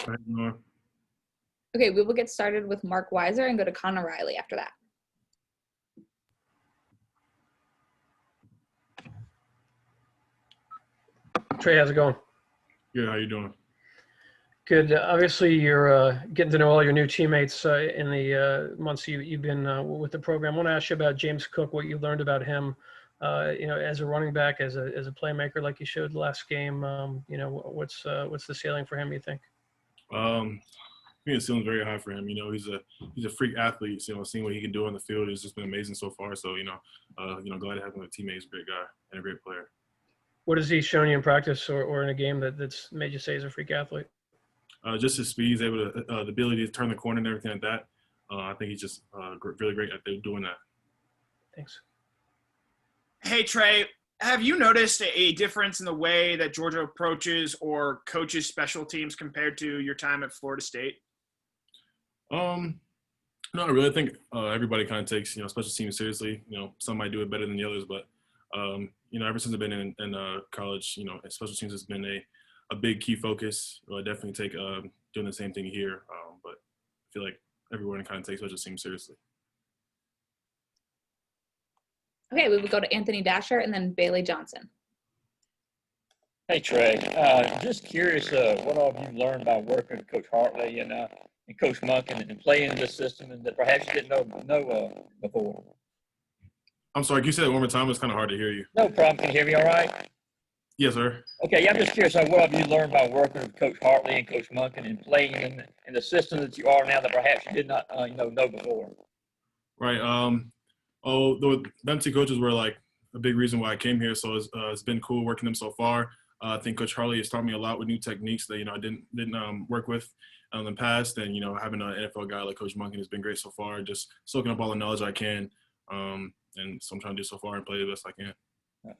Right, Noah. Okay, we will get started with Mark Weiser and go to Connor Riley after that. Trey, how's it going? Good. How you doing? Good. Obviously, you're getting to know all your new teammates in the months you've been with the program. I want to ask you about James Cook, what you learned about him, as a running back, as a playmaker, like you showed last game. What's the ceiling for him, you think? I think the ceiling's very high for him. He's a freak athlete. So, seeing what he can do on the field has just been amazing so far. So, glad to have him as a teammate. He's a great guy and a great player. What has he shown you in practice or in a game that's made you say he's a freak athlete? Just his speed, he's able to the ability to turn the corner and everything like that. I think he's just really great at doing that. Thanks. Hey, Trey, have you noticed a difference in the way that Georgia approaches or coaches special teams compared to your time at Florida State? No, I really think everybody kind of takes special teams seriously. Some might do it better than the others, but ever since I've been in college, special teams has been a big key focus. I definitely take doing the same thing here, but I feel like everyone kind of takes special teams seriously. Okay, we will go to Anthony Dasher and then Bailey Johnson. Hey, Trey. Just curious what all have you learned about working with Coach Hartley and Coach Monk and playing in this system and that perhaps you didn't know before? I'm sorry, can you say that one more time? It's kind of hard to hear you. No problem. Can you hear me all right? Yes, sir. Okay, yeah, I'm just curious what have you learned about working with Coach Hartley and Coach Monk and playing in the system that you are now that perhaps you did not know before? Right. Them two coaches were like a big reason why I came here. So it's been cool working them so far. I think Coach Hartley has taught me a lot with new techniques that I didn't work with in the past, and having an NFL guy like Coach Monken has been great so far. Just soaking up all the knowledge I can, and so I'm trying to do so far and play the best I can.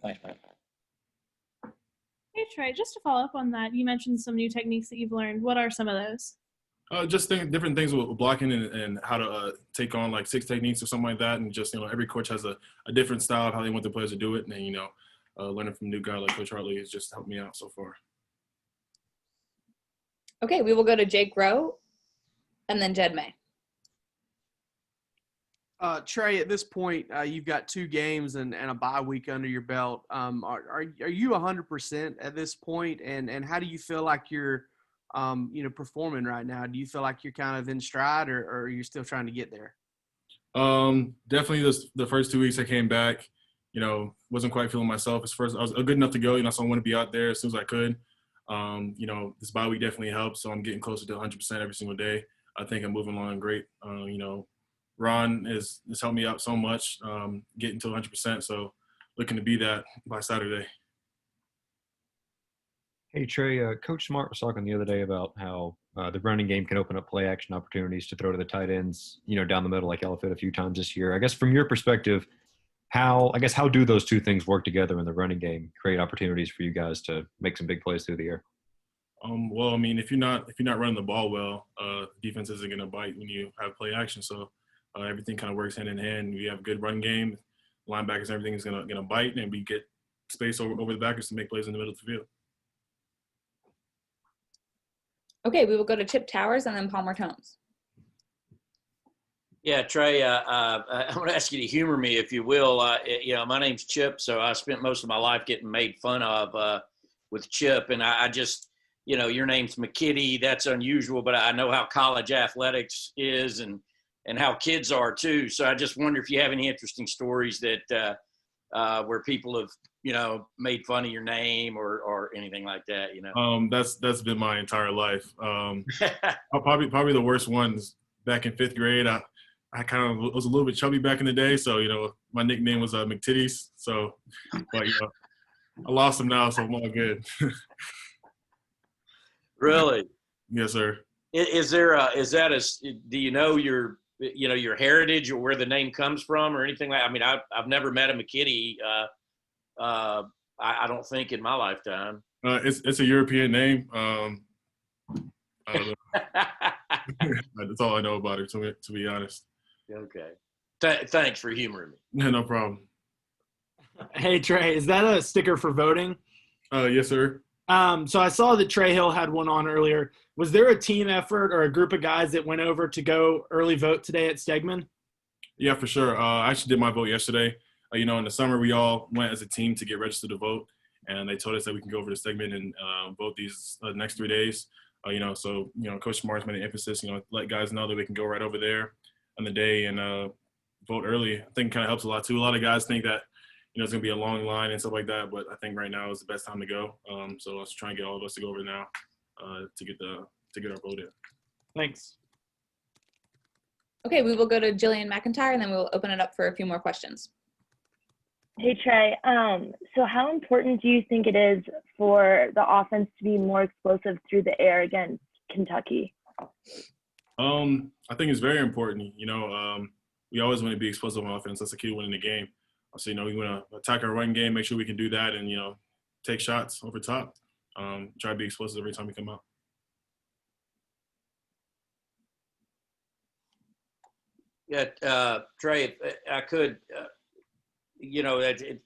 Thanks, man. Hey, Trey, just to follow up on that, you mentioned some new techniques that you've learned. What are some of those? Just different things with blocking and how to take on like 6 techniques or something like that, and just every coach has a different style of how they want their players to do it, and learning from a new guy like Coach Hartley has just helped me out so far. Okay, we will go to Jake Rowe and then Jed May. Trey, at this point, you've got 2 games and a bye week under your belt. Are you 100% at this point? And how do you feel like you're, performing right now? Do you feel like you're kind of in stride, or are you still trying to get there? Definitely the first 2 weeks I came back, wasn't quite feeling myself. I was good enough to go, so I want to be out there as soon as I could. This bye week definitely helps, so I'm getting closer to 100% every single day. I think I'm moving along great. Ron has helped me out so much, getting to 100%, so looking to be that by Saturday. Hey, Trey, Coach Smart was talking the other day about how the running game can open up play action opportunities to throw to the tight ends, down the middle like y'all have fit a few times this year. I guess from your perspective, how do those two things work together in the running game, create opportunities for you guys to make some big plays through the air? Well, I mean, if you're not running the ball well, defense isn't going to bite when you have play action. So everything kind of works hand in hand. You have a good run game, linebackers, everything is going to bite, and we get space over the backers to make plays in the middle of the field. Okay, we will go to Chip Towers and then Palmer Tomes. Yeah, Trey, I want to ask you to humor me, if you will. My name's Chip, so I spent most of my life getting made fun of with Chip, and I just, your name's McKitty. That's unusual, but I know how college athletics is and how kids are too. So I just wonder if you have any interesting stories that where people have, made fun of your name or anything like that. That's been my entire life. Probably the worst ones back in 5th grade. I kind of was a little bit chubby back in the day, so my nickname was McTitties. So, but I lost them now, so I'm all good. Really? Yes, sir. Do you know your heritage or where the name comes from or anything like? I mean, I've never met a McKitty. I don't think in my lifetime. It's a European name. I don't know. That's all I know about it, to be honest. Okay. Thanks for humoring me. Yeah, no problem. Hey, Trey, is that a sticker for voting? Yes, sir. So I saw that Trey Hill had one on earlier. Was there a team effort or a group of guys that went over to go early vote today at Stegman? Yeah, for sure. I actually did my vote yesterday. In the summer, we all went as a team to get registered to vote, and they told us that we can go over to Stegman and vote these next 3 days. So Coach Smart's made an emphasis, let guys know that we can go right over there on the day and vote early. I think it kind of helps a lot too. A lot of guys think that it's going to be a long line and stuff like that, but I think right now is the best time to go. So let's try and get all of us to go over now to get our vote in. Thanks. Okay, we will go to Jillian McIntyre, and then we will open it up for a few more questions. Hey, Trey. So how important do you think it is for the offense to be more explosive through the air against Kentucky? I think it's very important. We always want to be explosive on offense. That's the key to winning the game. So, we want to attack our run game, make sure we can do that, and, take shots over top. Try to be explosive every time we come out. Yeah, Trey, if I could,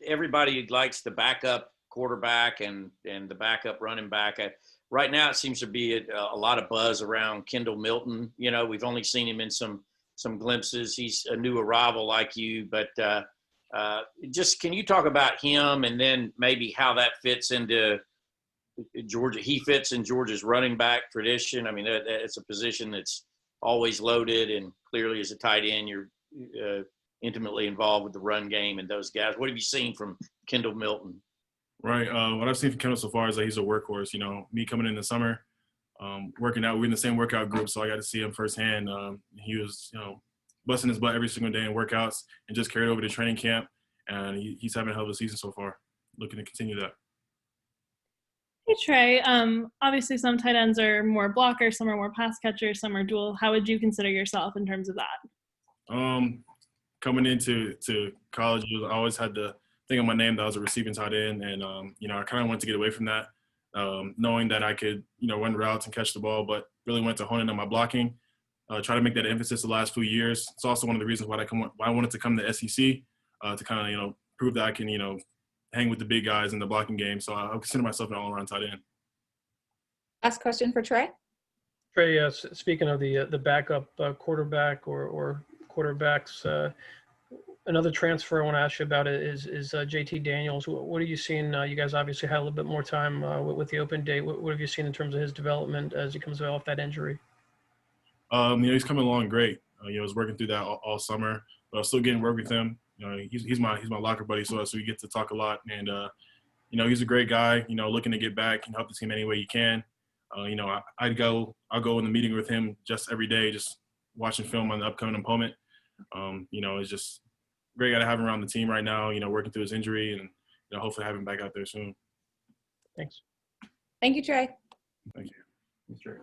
everybody likes the backup quarterback and the backup running back. Right now, it seems to be a lot of buzz around Kendall Milton. We've only seen him in some glimpses. He's a new arrival like you, but just can you talk about him and then maybe how that fits into Georgia? He fits in Georgia's running back tradition. I mean, it's a position that's always loaded, and clearly as a tight end, you're intimately involved with the run game and those guys. What have you seen from Kendall Milton? Right. What I've seen from Kendall so far is that he's a workhorse. Me coming in the summer, working out, we're in the same workout group, so I got to see him firsthand. He was, busting his butt every single day in workouts and just carried over to training camp, and he's having a hell of a season so far. Looking to continue that. Hey, Trey. Obviously, some tight ends are more blockers, some are more pass catchers, some are dual. How would you consider yourself in terms of that? Coming into college, I always had the thing on my name that I was a receiving tight end, and I kind of wanted to get away from that, knowing that I could run routes and catch the ball, but really went to hone in on my blocking. Try to make that emphasis the last few years. It's also one of the reasons why I wanted to come to SEC to kind of prove that I can hang with the big guys in the blocking game. So I consider myself an all-around tight end. Last question for Trey. Trey, speaking of the backup quarterback or quarterbacks, another transfer I want to ask you about is JT Daniels. What have you seen? You guys obviously had a little bit more time with the open date. What have you seen in terms of his development as he comes off that injury? He's coming along great. I was working through that all summer, but I was still getting work with him. He's my locker buddy, so we get to talk a lot. And he's a great guy. Looking to get back and help the team any way he can. I'll go in the meeting with him just every day, just watching film on the upcoming opponent. It's just great guy to have around the team right now. Working through his injury and hopefully have him back out there soon. Thanks. Thank you, Trey. Thank you.